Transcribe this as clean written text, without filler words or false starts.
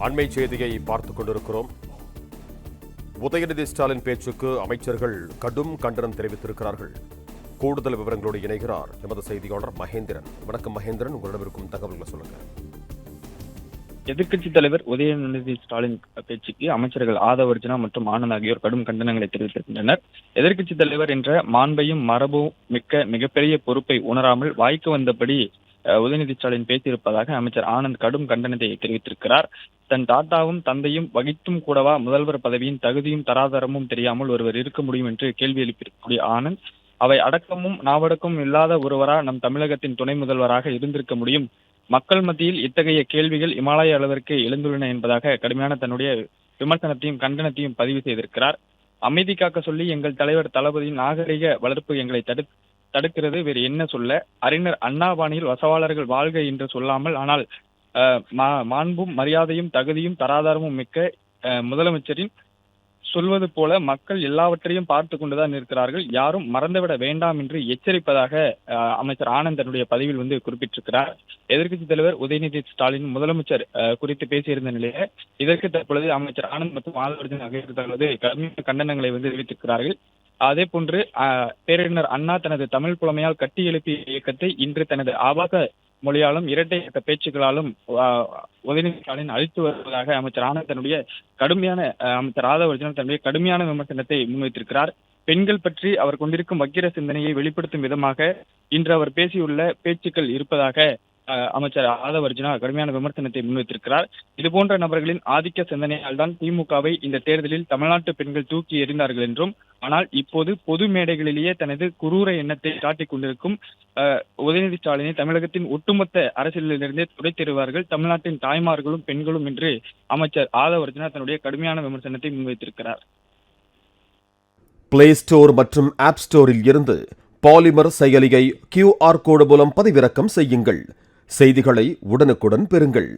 அண்மை செய்தியை பார்த்துக் கொண்டிருக்கிறோம். உதயநிதி ஸ்டாலின் பேச்சுக்கு அமைச்சர்கள் கடும் கண்டனம் தெரிவித்திருக்கிறார்கள். கூடுதல் விவரங்களோடு இணைகிறார் எமது செய்தியாளர் மகேந்திரன். வணக்கம் மகேந்திரன், உங்களிடம் இருக்கும் தகவல்களை சொல்லுங்க. எதிர்க்கட்சித் தலைவர் உதயநிதி ஸ்டாலின் பேச்சுக்கு அமைச்சர்கள் ஆதவ் அர்ஜுனா மற்றும் ஆனந்த் ஆகியோர் கடும் கண்டனங்களை தெரிவித்திருக்கின்றனர். எதிர்க்கட்சித் தலைவர் என்ற மாண்பையும் மரபும் மிக்க மிகப்பெரிய பொறுப்பை உணராமல் வாய்க்கு வந்தபடி உதயநிதி ஸ்டாலின் பேசியிருப்பதாக அமைச்சர் ஆனந்த் கடும் கண்டனத்தை தெரிவித்திருக்கிறார். தன் தாத்தாவும் தந்தையும் வகித்தும் கூடவா முதல்வர் பதவியின் தகுதியும் தராதரமும் தெரியாமல் ஒருவர் இருக்க முடியும் என்று கேள்வி எழுப்பியிருக்கக்கூடிய ஆனந்த், அவை அடக்கமும் நாவடக்கமும் இல்லாத ஒருவரா நம் தமிழகத்தின் துணை முதல்வராக இருந்திருக்க முடியும்? மக்கள் மத்தியில் இத்தகைய கேள்விகள் இமாலய அளவிற்கு எழுந்துள்ளன என்பதாக கடுமையான தன்னுடைய விமர்சனத்தையும் கண்டனத்தையும் பதிவு செய்திருக்கிறார். அமைதி காக்க சொல்லி எங்கள் தலைவர் தளபதியின் நாகரிக வளர்ப்பு எங்களை தடுக்கிறது, வேறு என்ன சொல்ல? அறிஞர் அண்ணா பாணியில் வசவாளர்கள் வாழ்க என்று சொல்லாமல், ஆனால் மாண்பும் மரியாதையும் தகுதியும் தராதாரமும் மிக்க முதலமைச்சரின் சொல்வது போல மக்கள் எல்லாவற்றையும் பார்த்து கொண்டுதான் இருக்கிறார்கள், யாரும் மறந்துவிட வேண்டாம் என்று எச்சரிப்பதாக அமைச்சர் ஆனந்த் தன்னுடைய பதிவில் குறிப்பிட்டிருக்கிறார். எதிர்க்கட்சித் தலைவர் உதயநிதி ஸ்டாலின் முதலமைச்சர் குறித்து பேசியிருந்த நிலையில இதற்கு தற்பொழுது அமைச்சர் ஆனந்த் மற்றும் ஆதவ் அர்ஜுனா ஆகியோர் தங்களது கடுமையான கண்டனங்களை தெரிவித்திருக்கிறார்கள். அதே போன்று பேரறிஞர் அண்ணா தனது தமிழ் புலமையால் கட்டி எழுப்பிய இயக்கத்தை இன்று தனது ஆபாச மொழியாலும் இரட்டை இயக்க பேச்சுக்களாலும் உதயநிதி ஸ்டாலின் அழித்து வருவதாக அமைச்சர் ஆனந்த் தன்னுடைய அமைச்சர் ஆதவ் அர்ஜுனா தன்னுடைய கடுமையான விமர்சனத்தை முன்வைத்திருக்கிறார். பெண்கள் பற்றி அவர் கொண்டிருக்கும் வக்கிர சிந்தனையை வெளிப்படுத்தும் விதமாக இன்று அவர் பேசியுள்ள பேச்சுக்கள் இருப்பதாக அமைச்சர் ஆதவ் அர்ஜுனா கடுமையான விமர்சனத்தை முன்வைத்திருக்கிறார். இதுபோன்ற நபர்களின் ஆதிக்க சிந்தனையால் தான் திமுகவை இந்த தேர்தலில் தமிழ்நாட்டு பெண்கள் தூக்கி எறிந்தார்கள் என்றும், ஆனால் இப்போது பொது மேடைகளிலேயே தனது குரூர எண்ணத்தை காட்டிக் கொண்டிருக்கும் உதயநிதி ஸ்டாலினை தமிழகத்தின் ஒட்டுமொத்த அரசியலிலிருந்தே துடைத்தெறிவார்கள் தமிழ்நாட்டின் தாய்மார்களும் பெண்களும் என்று அமைச்சர் ஆதவ் அர்ஜுனா தன்னுடைய கடுமையான விமர்சனத்தை முன்வைத்திருக்கிறார். பிளே ஸ்டோர் மற்றும் ஆப் ஸ்டோரில் இருந்து பாலிமர் செயலியை QR கோடு மூலம் பதிவிறக்கம் செய்யுங்கள். செய்திகளை உடனுக்குடன் பெறுங்கள்.